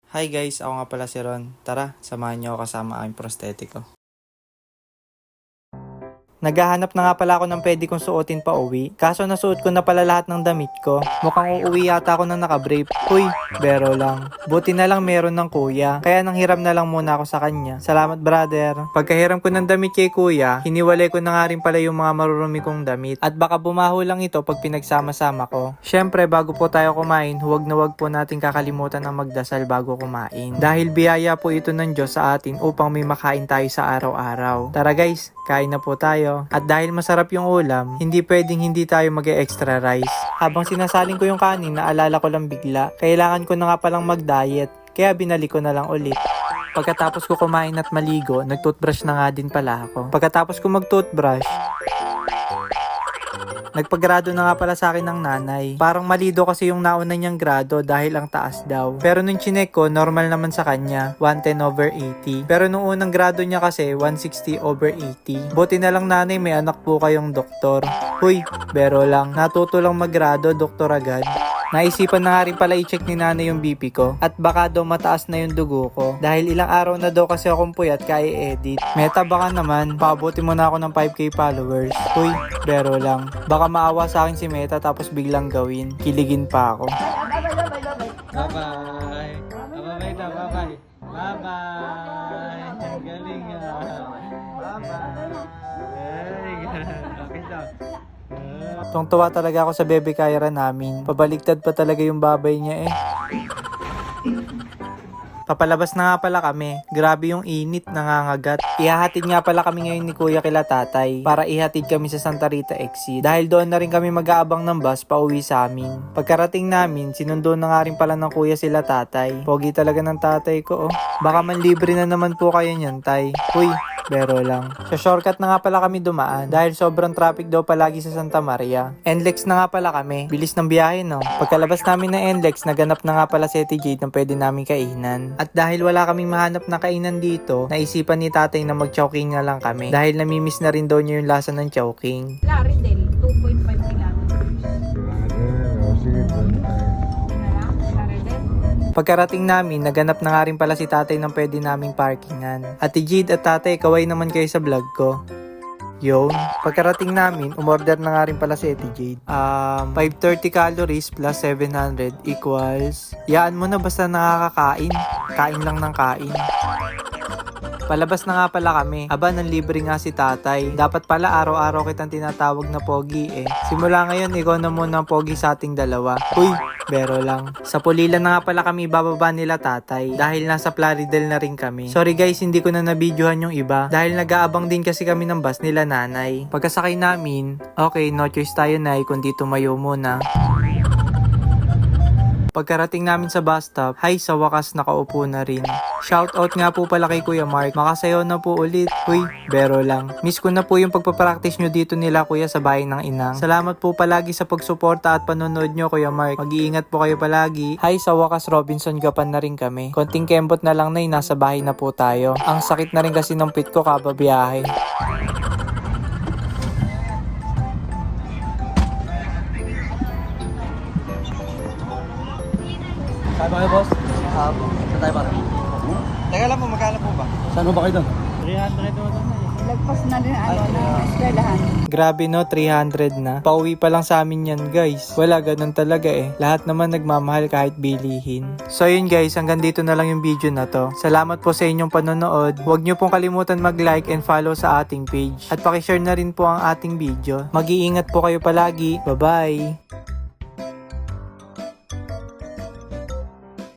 Hi guys, ako nga pala si Ron. Tara, samahan niyo ako kasama ang prosthetiko. Naghahanap na nga pala ako ng pwede kong suotin pa uwi. Kaso nasuot ko na pala lahat ng damit ko. Mukhang uuwi yata ako ng nakabrave. Uy, bero lang. Buti na lang meron ng kuya. Kaya nang hiram na lang muna ako sa kanya. Salamat brother. Pagkahiram ko ng damit kay kuya, hiniwalay ko na nga rin pala yung mga marurumi kong damit. At baka bumaho lang ito pag pinagsama-sama ko. Syempre, bago po tayo kumain, huwag na huwag po natin kakalimutan ng magdasal bago kumain. Dahil biyaya po ito ng Diyos sa atin upang may makain tayo sa araw-araw. Tara guys, kain na po tayo. At dahil masarap yung ulam, hindi pwedeng hindi tayo mag-extra rice. Habang sinasalin ko yung kanin, naalala ko lang bigla, kailangan ko na nga palang mag-diet, kaya binalik ko na lang ulit. Pagkatapos ko kumain at maligo, nag-toothbrush na nga din pala ako. Pagkatapos ko mag-toothbrush, nagpagrado na nga pala sa akin ng nanay. Parang malido kasi yung nauna niyang grado dahil ang taas daw. Pero nung chinek ko, normal naman sa kanya, 110/80. Pero nung unang grado niya kasi, 160/80. Buti na lang nanay, may anak po kayong doktor. Huy, bero lang. Natuto lang maggrado, doktor agad. Naisipan na nga rin pala i-check ni nanay yung BP ko at baka daw mataas na yung dugo ko dahil ilang araw na daw kasi akong puyat kaya edit. Meta baka naman, paabuti mo na ako ng 5k followers. Uy, bero lang. Baka maawa sa akin si Meta tapos biglang gawin. Kiligin pa ako. Bye-bye. Bye-bye na, bye-bye. Bye-bye. Ang galing Bye-bye. Okay daw. Tungtuwa talaga ako sa bebe Kyra namin. Pabaliktad pa talaga yung babay niya eh. Papalabas na nga pala kami. Grabe yung init, nangangagat. Ihahatid nga pala kami ngayon ni kuya kila tatay para ihatid kami sa Santa Rita Exit. Dahil doon na rin kami mag-aabang ng bus pa uwi sa amin. Pagkarating namin, sinundo na nga rin pala ng kuya sila tatay. Pogi talaga ng tatay ko oh. Baka man libre na naman po kayo niyan tay. Uy, bero lang. Sa shortcut na nga pala kami dumaan dahil sobrang traffic daw palagi sa Santa Maria. NLEX na nga pala kami. Bilis ng biyahe no. Pagkalabas namin ng NLEX, naganap na nga pala si Ate Jade ng pwede namin kainan. At dahil wala kaming mahanap na kainan dito, naisipan ni tatay na mag-chowking na lang kami. Dahil namimiss na rin daw niya yung lasa ng chowking. Laridel, 2.5 kilometers. Pagkarating namin, naganap na nga rin pala si tatay ng pwede naming parkingan. Ate Jade at tatay, kaway naman kayo sa vlog ko. Yun. Pagkarating namin, umorder na nga rin pala si Ate Jade. 530 calories plus 700 equals... Yaan mo na basta nakakakain. Kain lang ng kain. Palabas na nga pala kami. Aba, nang libre nga si tatay. Dapat pala araw-araw kitang tinatawag na pogi eh. Simula ngayon, ikaw na muna ang pogi sa ating dalawa. Uy, bero lang. Sa Pulilan na nga pala kami bababa nila tatay. Dahil nasa Plaridel na rin kami. Sorry guys, hindi ko na nabidyohan yung iba. Dahil nag-aabang din kasi kami ng bus nila nanay. Pagkasakay namin, okay, no choice tayo nay kundi tumayo muna. Pagkarating namin sa bus stop, hay sa wakas nakaupo na rin. Shoutout nga po pala kay Kuya Mark, makasayaw na po ulit. Uy, bero lang. Miss ko na po yung pagpapractice nyo dito nila kuya sa bahay ng inang. Salamat po palagi sa pagsuporta at panonood nyo Kuya Mark. Mag-iingat po kayo palagi. Hay sa wakas Robinson Gapan na rin kami. Konting kembot na lang na nasa bahay na po tayo. Ang sakit na rin kasi ng pit ko kababiyahe. Saan ba kayo, boss? Saan tayo ba? Teka lang po, magkano po ba? Saan ba kayo doon? 300 doon. Lagpas na rin na eskwelahan. Grabe no, 300 na. Pauwi pa lang sa amin yan guys. Wala, ganun talaga eh. Lahat naman nagmamahal kahit bilihin. So yun guys, hanggang dito na lang yung video na to. Salamat po sa inyong panonood. Huwag nyo pong kalimutan mag-like and follow sa ating page. At pakishare na rin po ang ating video. Mag-iingat po kayo palagi. Bye-bye!